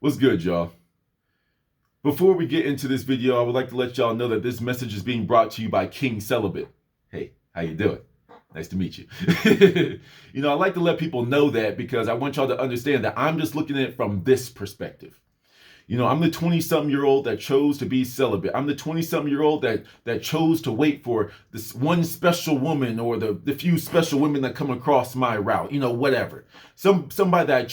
What's good, y'all? Before we get into this video, I would like to let y'all know that this message is being brought to you by King Celibate. Hey, how you doing? Nice to meet you. I like to let people know that because I want y'all to understand that I'm just looking at it from this perspective. I'm the 20-something-year-old that chose to be celibate. I'm the 20-something-year-old that chose to wait for this one special woman or the few special women that come across my route. Whatever. Somebody that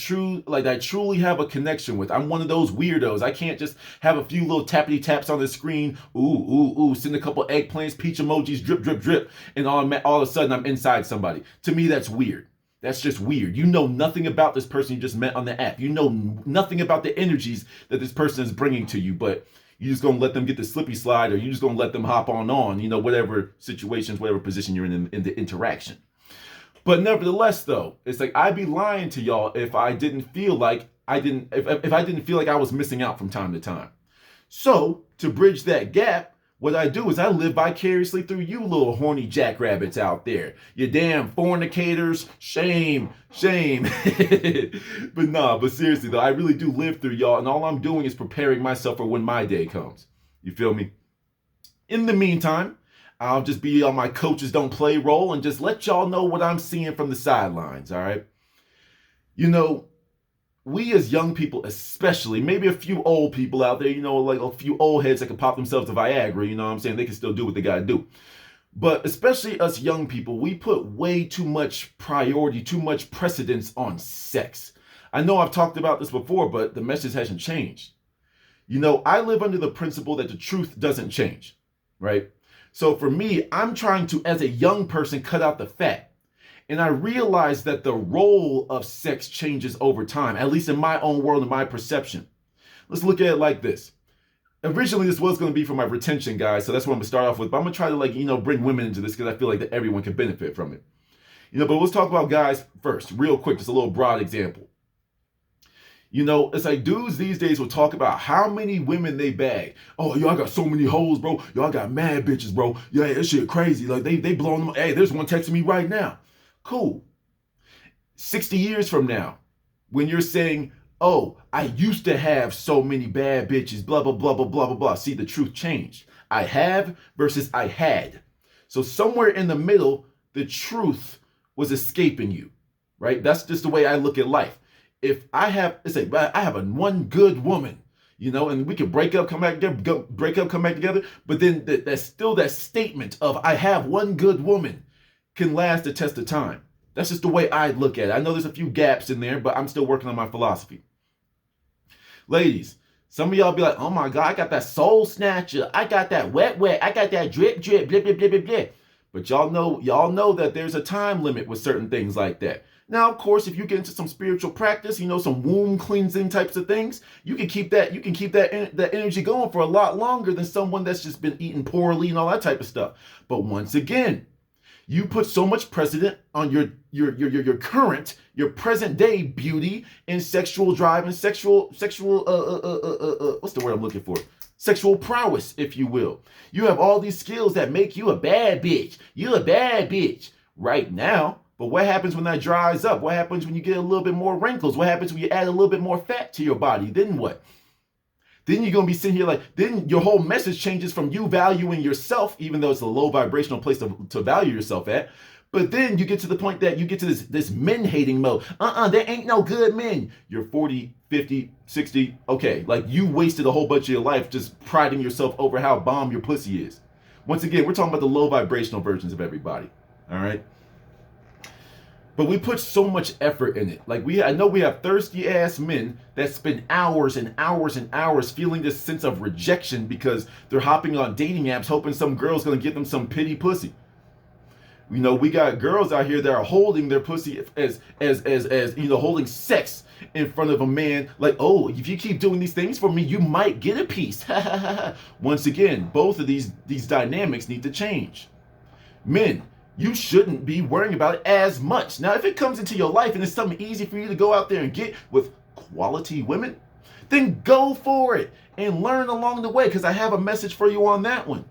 I truly have a connection with. I'm one of those weirdos. I can't just have a few little tappity taps on the screen. Ooh, send a couple eggplants, peach emojis, drip, drip, drip, and all of a sudden I'm inside somebody. To me, that's weird. That's just weird. You know nothing about this person you just met on the app. You know nothing about the energies that this person is bringing to you, but you're just going to let them get the slippy slide, or you're just going to let them hop on, whatever situations, whatever position you're in the interaction. But nevertheless, though, it's like I'd be lying to y'all if I didn't feel like if I didn't feel like I was missing out from time to time. So to bridge that gap, what I do is I live vicariously through you little horny jackrabbits out there. You damn fornicators. Shame. But seriously though, I really do live through y'all, and all I'm doing is preparing myself for when my day comes. You feel me? In the meantime, I'll just be on my coaches don't play role and just let y'all know what I'm seeing from the sidelines, all right? We as young people especially, maybe a few old people out there, like a few old heads that can pop themselves to Viagra, you know what I'm saying? They can still do what they gotta do. But especially us young people, we put way too much priority, too much precedence on sex. I know I've talked about this before, but the message hasn't changed. I live under the principle that the truth doesn't change, right? So for me, I'm trying to, as a young person, cut out the fat. And I realized that the role of sex changes over time, at least in my own world and my perception. Let's look at it like this. Originally, this was going to be for my retention, guys, so that's what I'm going to start off with. But I'm going to try to, bring women into this because I feel like that everyone can benefit from it. But let's talk about guys first, real quick, just a little broad example. It's like dudes these days will talk about how many women they bag. Oh, y'all got so many hoes, bro. Y'all got mad bitches, bro. Yeah, that shit crazy. Like, they blowing them. Hey, there's one texting me right now. Cool. 60 years from now, when you're saying, oh, I used to have so many bad bitches, blah, blah, blah, blah, blah, blah, blah. See, the truth changed. I have versus I had. So somewhere in the middle, the truth was escaping you, right? That's just the way I look at life. If I have, I have one good woman, and we can break up, come back together. But then that's still that statement of I have one good woman can last the test of time. That's just the way I look at it. I know there's a few gaps in there, but I'm still working on my philosophy. Ladies, some of y'all be like, oh my God, I got that soul snatcher. I got that wet. I got that drip, blah, blah, blah, blah, blah. But y'all know that there's a time limit with certain things like that. Now, of course, if you get into some spiritual practice, some womb cleansing types of things, you can keep that energy going for a lot longer than someone that's just been eating poorly and all that type of stuff. But once again, you put so much precedent on your present day beauty and sexual drive and sexual what's the word I'm looking for? Sexual prowess, if you will. You have all these skills that make you a bad bitch. You a bad bitch right now. But what happens when that dries up? What happens when you get a little bit more wrinkles? What happens when you add a little bit more fat to your body? Then what? Then you're going to be sitting here then your whole message changes from you valuing yourself, even though it's a low vibrational place to value yourself at. But then you get to the point that you get to this men-hating mode. There ain't no good men. You're 40, 50, 60. Okay, like you wasted a whole bunch of your life just priding yourself over how bomb your pussy is. Once again, we're talking about the low vibrational versions of everybody. All right? But we put so much effort in it. I know we have thirsty ass men that spend hours and hours and hours feeling this sense of rejection because they're hopping on dating apps hoping some girl's gonna give them some pity pussy. We got girls out here that are holding their pussy as holding sex in front of a man. Like, oh, if you keep doing these things for me, you might get a piece. Once again, both of these dynamics need to change. Men, you shouldn't be worrying about it as much. Now, if it comes into your life and it's something easy for you to go out there and get with quality women, then go for it and learn along the way, because I have a message for you on that one.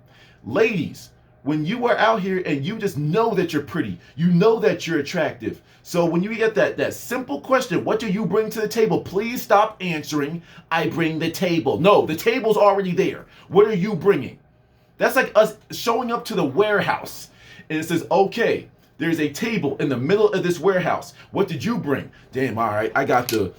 Ladies, When you are out here and you just know that you're pretty, you know that you're attractive. So when you get that simple question, what do you bring to the table? Please stop answering, I bring the table. No, the table's already there. What are you bringing? That's like us showing up to the warehouse and it says, okay, there's a table in the middle of this warehouse. What did you bring? Damn, all right, I got the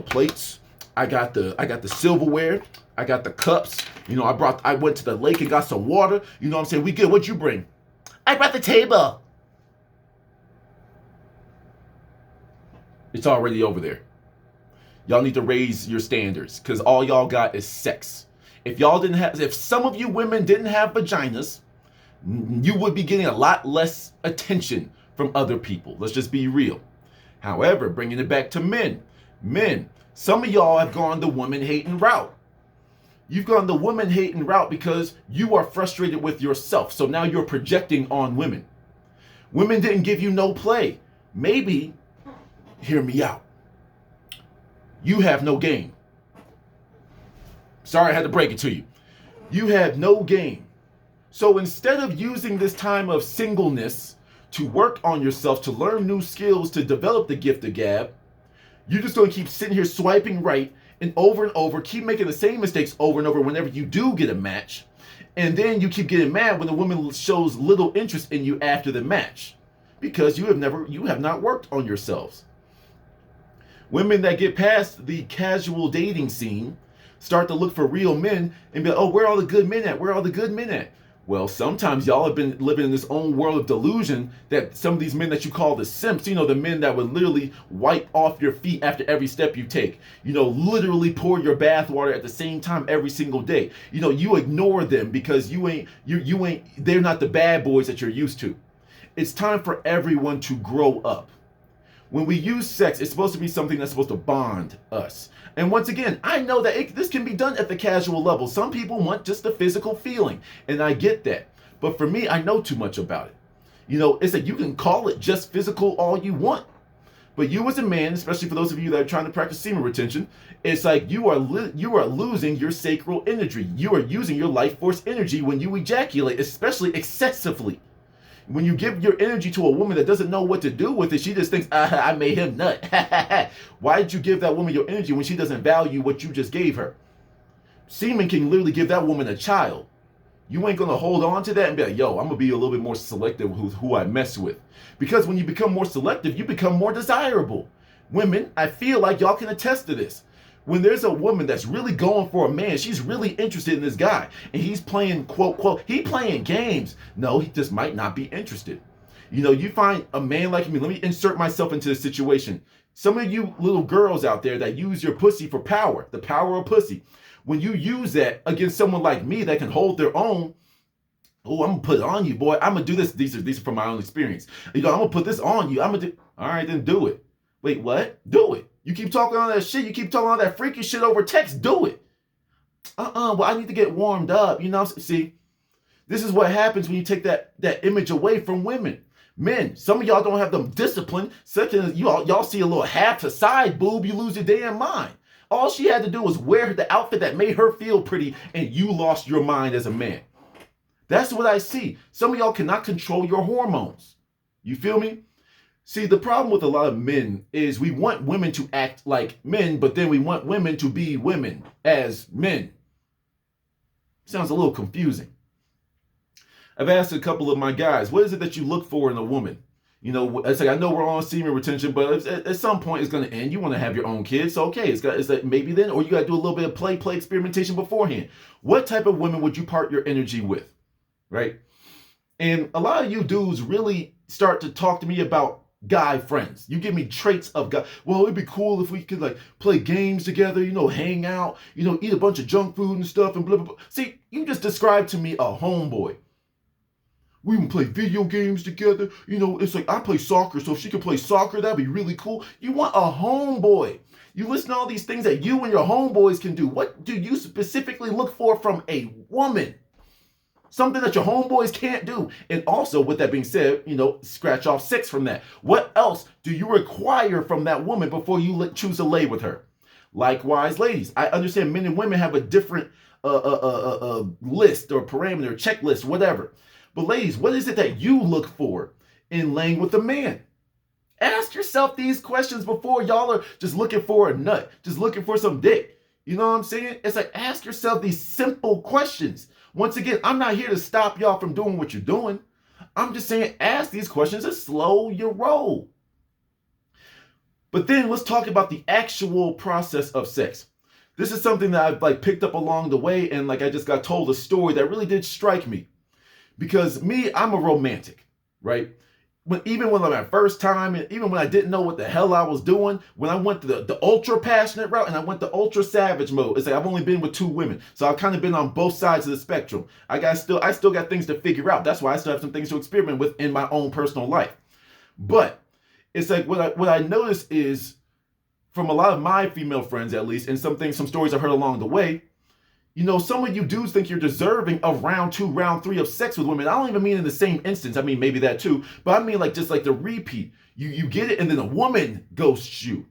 plates, I got the silverware, I got the cups. You know, I went to the lake and got some water. You know what I'm saying? We good. What'd you bring? I brought the table. It's already over there. Y'all need to raise your standards because all y'all got is sex. If some of you women didn't have vaginas, you would be getting a lot less attention from other people. Let's just be real. However, bringing it back to men, some of y'all have gone the woman-hating route. You've gone the woman-hating route because you are frustrated with yourself. So now you're projecting on women. Women didn't give you no play. Maybe, hear me out, you have no game. Sorry, I had to break it to you. You have no game. So instead of using this time of singleness to work on yourself, to learn new skills, to develop the gift of gab, you're just going to keep sitting here swiping right and over, keep making the same mistakes over and over whenever you do get a match. And then you keep getting mad when the woman shows little interest in you after the match because you have not worked on yourselves. Women that get past the casual dating scene start to look for real men and be like, oh, where are all the good men at? Where are all the good men at? Well, sometimes y'all have been living in this own world of delusion that some of these men that you call the simps, you know, the men that would literally wipe off your feet after every step you take, you know, literally pour your bath water at the same time every single day. You know, you ignore them because they're not the bad boys that you're used to. It's time for everyone to grow up. When we use sex, it's supposed to be something that's supposed to bond us. And once again, I know that this can be done at the casual level. Some people want just the physical feeling, and I get that. But for me, I know too much about it. You know, it's like you can call it just physical all you want. But you as a man, especially for those of you that are trying to practice semen retention, it's like you are losing your sacral energy. You are using your life force energy when you ejaculate, especially excessively. When you give your energy to a woman that doesn't know what to do with it, she just thinks, I made him nut. Why did you give that woman your energy when she doesn't value what you just gave her? Semen can literally give that woman a child. You ain't going to hold on to that and be like, yo, I'm going to be a little bit more selective with who I mess with. Because when you become more selective, you become more desirable. Women, I feel like y'all can attest to this. When there's a woman that's really going for a man, she's really interested in this guy, and he's playing, quote, he playing games. No, he just might not be interested. You know, you find a man like me, let me insert myself into the situation. Some of you little girls out there that use your pussy for power, the power of pussy. When you use that against someone like me that can hold their own, oh, I'm gonna put it on you, boy. I'm gonna do this. These are from my own experience. You know, I'm gonna put this on you. I'm gonna do, all right, then do it. Wait, what? Do it. You keep talking all that shit. You keep talking all that freaky shit over text. Do it. Well, I need to get warmed up. You know, see, this is what happens when you take that image away from women. Men, some of y'all don't have them discipline. Second, y'all see a little half a side boob, you lose your damn mind. All she had to do was wear the outfit that made her feel pretty, and you lost your mind as a man. That's what I see. Some of y'all cannot control your hormones. You feel me? See, the problem with a lot of men is we want women to act like men, but then we want women to be women as men. Sounds a little confusing. I've asked a couple of my guys, what is it that you look for in a woman? You know, it's like, I know we're on semen retention, but at some point it's going to end. You want to have your own kids. So, okay, it's like maybe then, or you got to do a little bit of play experimentation beforehand. What type of women would you part your energy with? Right? And a lot of you dudes really start to talk to me about guy friends. You give me traits of guy. Well, it'd be cool if we could like play games together, you know, hang out, you know, eat a bunch of junk food and stuff and blah, blah, blah. See, you just described to me a homeboy. We can play video games together. You know, it's like I play soccer, so if she could play soccer, that'd be really cool. You want a homeboy. You listen to all these things that you and your homeboys can do. What do you specifically look for from a woman? Something that your homeboys can't do. And also, with that being said, you know, scratch off 6 from that. What else do you require from that woman before you choose to lay with her? Likewise, ladies, I understand men and women have a different list or parameter, checklist, whatever. But ladies, what is it that you look for in laying with a man? Ask yourself these questions before y'all are just looking for a nut, just looking for some dick. You know what I'm saying? It's like, ask yourself these simple questions. Once again, I'm not here to stop y'all from doing what you're doing. I'm just saying, ask these questions and slow your roll. But then let's talk about the actual process of sex. This is something that I've like picked up along the way, and like I just got told a story that really did strike me. Because me, I'm a romantic, right? Even when my first time, and even when I didn't know what the hell I was doing, when I went to the ultra passionate route and I went to ultra savage mode, it's like I've only been with 2 women. So I've kind of been on both sides of the spectrum. I still got things to figure out. That's why I still have some things to experiment with in my own personal life. But it's like what I notice is from a lot of my female friends, at least, and some stories I've heard along the way, you know, some of you dudes think you're deserving of round 2, round 3 of sex with women. I don't even mean in the same instance. I mean, maybe that too. But I mean like just like the repeat. You get it and then a woman ghosts you.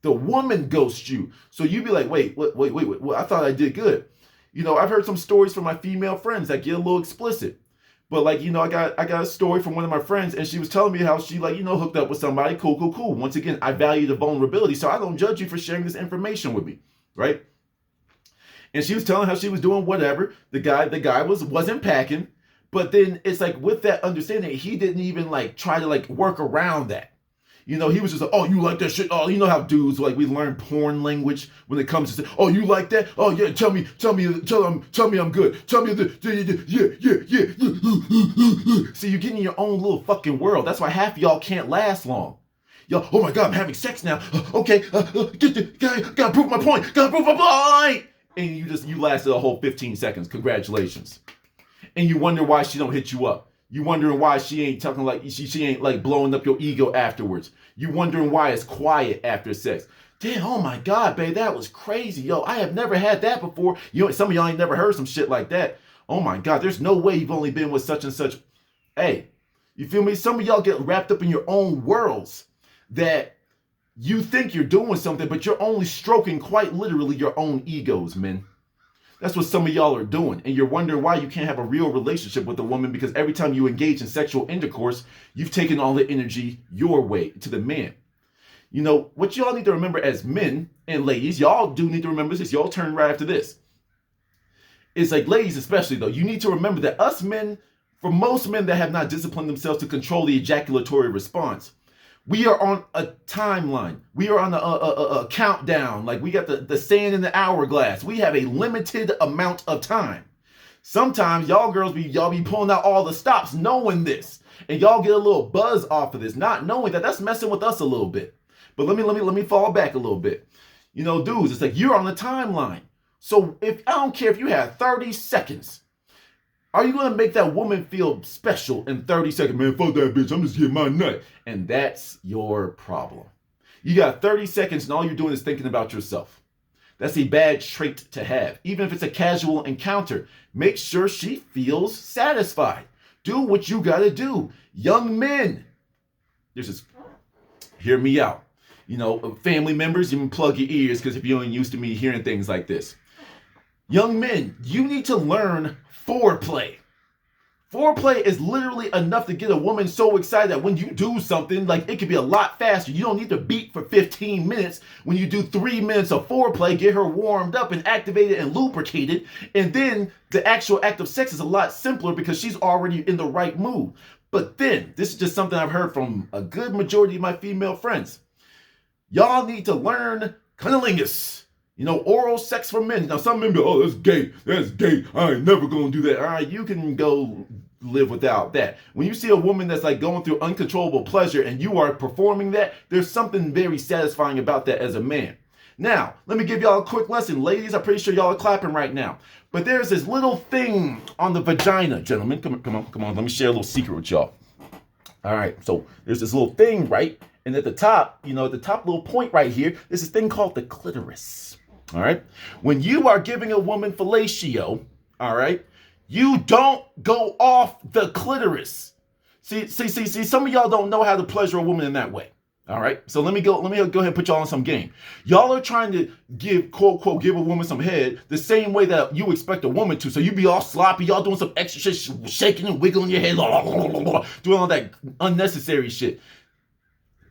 The woman ghosts you. So you be like, wait, I thought I did good. You know, I've heard some stories from my female friends that get a little explicit. But like, you know, I got a story from one of my friends, and she was telling me how she, like, you know, hooked up with somebody. Cool. Once again, I value the vulnerability, so I don't judge you for sharing this information with me, right? And she was telling how she was doing whatever. The guy wasn't packing, but then it's like with that understanding, he didn't even like try to like work around that. You know, he was just like, oh, you like that shit? Oh, you know how dudes like we learn porn language when it comes to say, oh, you like that? Oh yeah, tell me I'm good. Tell me yeah. See, you're getting in your own little fucking world. That's why half of y'all can't last long. Yo, oh my God, I'm having sex now. Okay, gotta prove my point. And you lasted a whole 15 seconds. Congratulations. And you wonder why she don't hit you up. You wondering why she ain't talking like she ain't like blowing up your ego afterwards. You wondering why it's quiet after sex. Damn, oh my God, babe, that was crazy. Yo, I have never had that before. You know, some of y'all ain't never heard some shit like that. Oh my God, there's no way you've only been with such and such. Hey, you feel me? Some of y'all get wrapped up in your own worlds that you think you're doing something, but you're only stroking quite literally your own egos, men. That's what some of y'all are doing. And you're wondering why you can't have a real relationship with a woman, because every time you engage in sexual intercourse, you've taken all the energy your way to the man. You know, what y'all need to remember as men and ladies, y'all do need to remember this. Y'all turn right after this. It's like, ladies especially though, you need to remember that us men, for most men that have not disciplined themselves to control the ejaculatory response, we are on a timeline. We are on a countdown. Like we got the sand in the hourglass. We have a limited amount of time. Sometimes y'all girls be pulling out all the stops knowing this. And y'all get a little buzz off of this, not knowing that that's messing with us a little bit. But let me fall back a little bit. You know, dudes, it's like you're on the timeline. So I don't care if you have 30 seconds. Are you going to make that woman feel special in 30 seconds? Man, fuck that bitch. I'm just getting my nut. And that's your problem. You got 30 seconds and all you're doing is thinking about yourself. That's a bad trait to have. Even if it's a casual encounter, make sure she feels satisfied. Do what you got to do. Young men, hear me out. You know, family members, you can plug your ears, because if you ain't used to me hearing things like this. Young men, you need to learn foreplay. Foreplay is literally enough to get a woman so excited that when you do something, like it could be a lot faster. You don't need to beat for 15 minutes. When you do 3 minutes of foreplay, get her warmed up and activated and lubricated. And then the actual act of sex is a lot simpler because she's already in the right mood. But then, this is just something I've heard from a good majority of my female friends. Y'all need to learn cunnilingus. You know, oral sex for men. Now, some men be, oh, that's gay. That's gay. I ain't never going to do that. All right, you can go live without that. When you see a woman that's like going through uncontrollable pleasure and you are performing that, there's something very satisfying about that as a man. Now, let me give y'all a quick lesson. Ladies, I'm pretty sure y'all are clapping right now. But there's this little thing on the vagina, gentlemen. Come on. Let me share a little secret with y'all. All right, so there's this little thing, right? And at the top, you know, at the top little point right here, there's this thing called the clitoris. All right. When you are giving a woman fellatio, all right, you don't go off the clitoris. See, some of y'all don't know how to pleasure a woman in that way. All right. So let me go ahead and put y'all on some game. Y'all are trying to give, quote, quote, give a woman some head the same way that you expect a woman to. So you be all sloppy, y'all doing some extra shit, shaking and wiggling your head, doing all that unnecessary shit.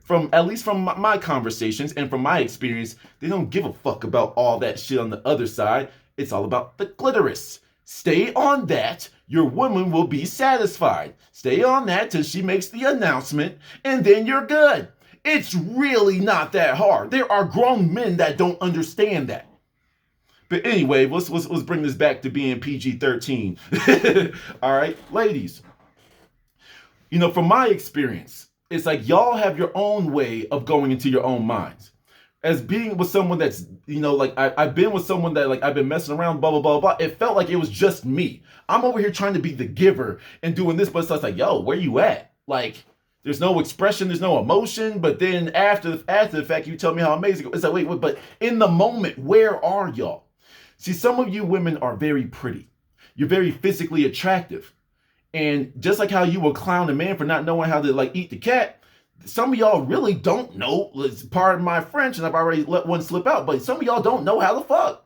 At least from my conversations and from my experience, they don't give a fuck about all that shit on the other side. It's all about the clitoris. Stay on that, your woman will be satisfied. Stay on that till she makes the announcement, and then you're good. It's really not that hard. There are grown men that don't understand that. But anyway, let's bring this back to being PG-13. All right, ladies. From my experience, it's like y'all have your own way of going into your own minds. As being with someone that's, I've been with someone that, I've been messing around, blah, blah, blah, blah. It felt like it was just me. I'm over here trying to be the giver and doing this, but it's like, yo, where you at? There's no expression, there's no emotion, but then after the fact, you tell me how amazing it is. It's like, wait, but in the moment, where are y'all? See, some of you women are very pretty. You're very physically attractive. And just like how you will clown a man for not knowing how to, eat the cat, some of y'all really don't know. Pardon my French, and I've already let one slip out, but some of y'all don't know how to fuck.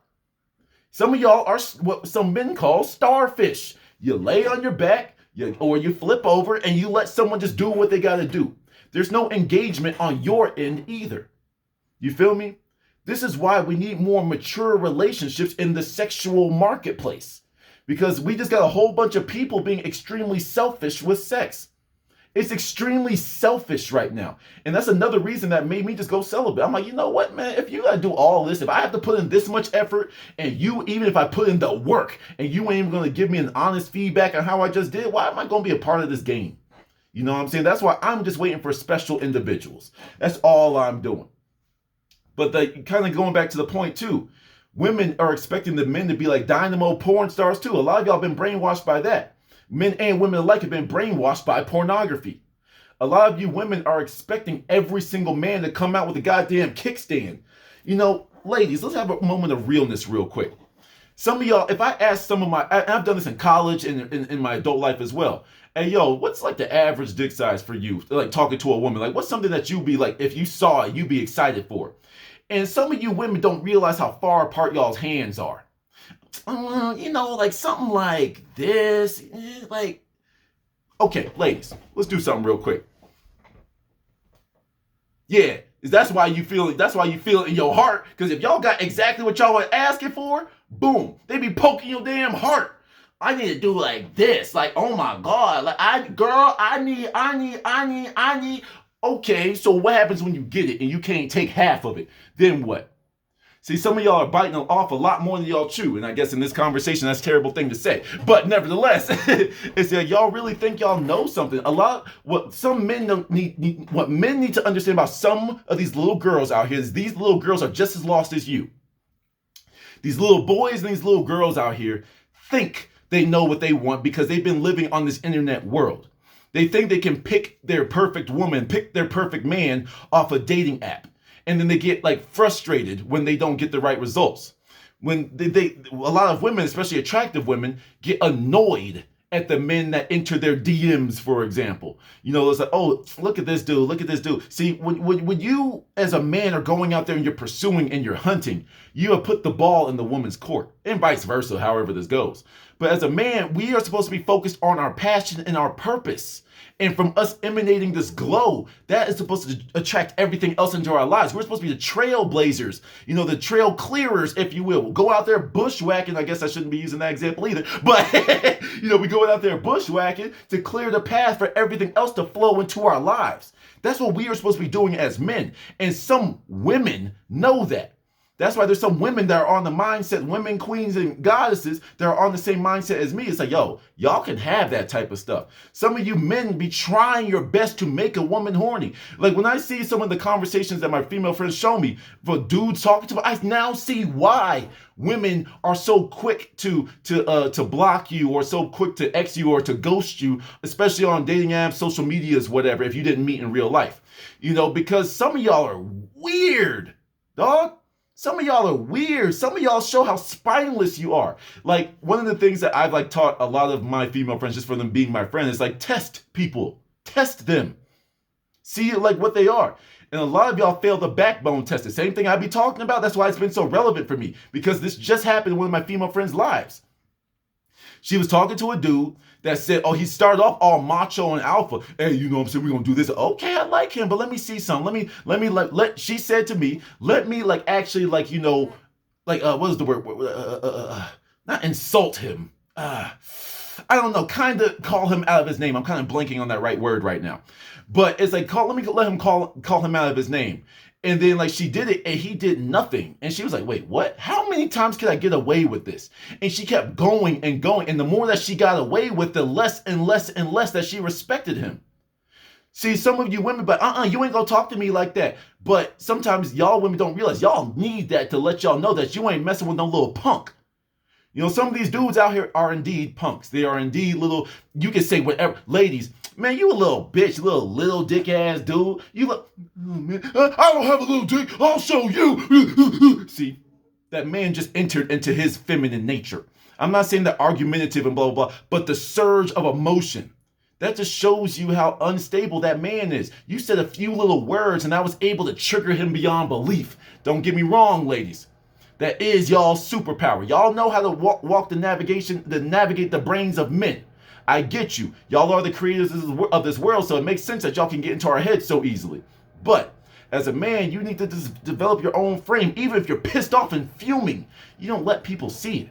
Some of y'all are what some men call starfish. You lay on your back, or you flip over and you let someone just do what they got to do. There's no engagement on your end either. You feel me? This is why we need more mature relationships in the sexual marketplace, because we just got a whole bunch of people being extremely selfish with sex. It's extremely selfish right now. And that's another reason that made me just go celibate. I'm like, you know what, man? If you got to do all this, if I have to put in this much effort, and even if I put in the work and you ain't even going to give me an honest feedback on how I just did, why am I going to be a part of this game? You know what I'm saying? That's why I'm just waiting for special individuals. That's all I'm doing. But kind of going back to the point too, women are expecting the men to be like dynamo porn stars too. A lot of y'all been brainwashed by that. Men and women alike have been brainwashed by pornography. A lot of you women are expecting every single man to come out with a goddamn kickstand. Ladies, let's have a moment of realness real quick. Some of y'all, if I ask I've done this in college and in my adult life as well. Hey, yo, what's the average dick size for you? Talking to a woman, what's something that you'd be if you saw it, you'd be excited for? And some of you women don't realize how far apart y'all's hands are. Something like this, okay, ladies, let's do something real quick. Yeah, that's why you feel it in your heart, because if y'all got exactly what y'all were asking for, boom, they be poking your damn heart. I need to do like this, oh my God, I need. Okay, so what happens when you get it and you can't take half of it? Then what? See, some of y'all are biting off a lot more than y'all chew. And I guess in this conversation, that's a terrible thing to say. But nevertheless, it's that y'all really think y'all know something. What men need to understand about some of these little girls out here is these little girls are just as lost as you. These little boys and these little girls out here think they know what they want because they've been living on this internet world. They think they can pick their perfect woman, pick their perfect man off a dating app. And then they get frustrated when they don't get the right results. When a lot of women, especially attractive women, get annoyed at the men that enter their DMs, for example. It's like, oh, look at this dude. See, when you as a man are going out there and you're pursuing and you're hunting, you have put the ball in the woman's court, and vice versa, however this goes. But as a man, we are supposed to be focused on our passion and our purpose. And from us emanating this glow, that is supposed to attract everything else into our lives. We're supposed to be the trailblazers, the trail clearers, if you will. We'll go out there bushwhacking. I guess I shouldn't be using that example either. But, we go out there bushwhacking to clear the path for everything else to flow into our lives. That's what we are supposed to be doing as men. And some women know that. That's why there's some women that are on the mindset, women, queens, and goddesses that are on the same mindset as me. It's like, yo, y'all can have that type of stuff. Some of you men be trying your best to make a woman horny. When I see some of the conversations that my female friends show me, for dudes talking to me, I now see why women are so quick to block you, or so quick to X you or to ghost you, especially on dating apps, social medias, whatever, if you didn't meet in real life. Because some of y'all are weird, dog. Some of y'all are weird. Some of y'all show how spineless you are. One of the things that I've taught a lot of my female friends, just for them being my friend, is test people. Test them. See what they are. And a lot of y'all fail the backbone test. The same thing I be talking about. That's why it's been so relevant for me, because this just happened in one of my female friends' lives. She was talking to a dude that said, oh, he started off all macho and alpha. Hey, you know what I'm saying? We're going to do this. Okay, I like him, but let me see something. She said to me, let me what is the word? Not insult him. I don't know, kind of call him out of his name. I'm kind of blanking on that right word right now. But it's like, let him call him out of his name. And then like she did it and he did nothing. And she was like, wait, what? How many times can I get away with this? And she kept going and going. And the more that she got away with, the less and less and less that she respected him. See, some of you women, but you ain't gonna talk to me like that. But sometimes y'all women don't realize y'all need that to let y'all know that you ain't messing with no little punk. You know, some of these dudes out here are indeed punks. They are indeed little, you can say whatever. Ladies, man, you a little bitch, little dick ass dude. You look, oh man, I don't have a little dick. I'll show you. See, that man just entered into his feminine nature. I'm not saying that argumentative and blah, blah, blah, but the surge of emotion. That just shows you how unstable that man is. You said a few little words and I was able to trigger him beyond belief. Don't get me wrong, ladies. That is y'all's superpower. Y'all know how to walk navigate the brains of men. I get you. Y'all are the creators of this world, so it makes sense that y'all can get into our heads so easily. But as a man, you need to develop your own frame. Even if you're pissed off and fuming, you don't let people see it.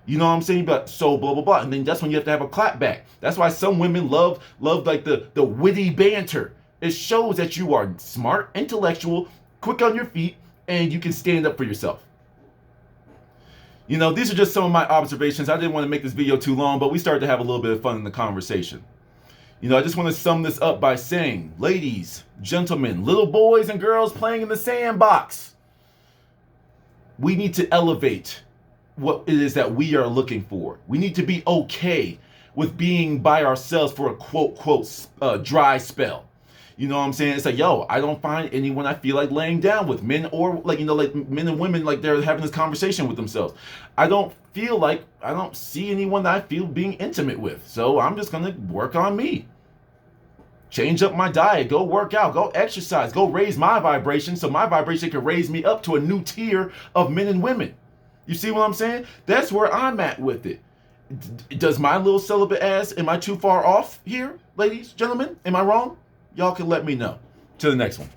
You know what I'm saying? But so blah, blah, blah. And then that's when you have to have a clap back. That's why some women love like the witty banter. It shows that you are smart, intellectual, quick on your feet, and you can stand up for yourself. You know, these are just some of my observations. I didn't want to make this video too long, but we started to have a little bit of fun in the conversation. You know, I just want to sum this up by saying, ladies, gentlemen, little boys and girls playing in the sandbox, we need to elevate what it is that we are looking for. We need to be okay with being by ourselves for a quote, dry spell. You know what I'm saying? It's like, yo, I don't find anyone I feel like laying down with, men or like men and women, like they're having this conversation with themselves. I don't see anyone that I feel being intimate with. So I'm just going to work on me. Change up my diet, go work out, go exercise, go raise my vibration so my vibration can raise me up to a new tier of men and women. You see what I'm saying? That's where I'm at with it. Does my little celibate ass, am I too far off here, ladies, gentlemen? Am I wrong? Y'all can let me know. To the next one.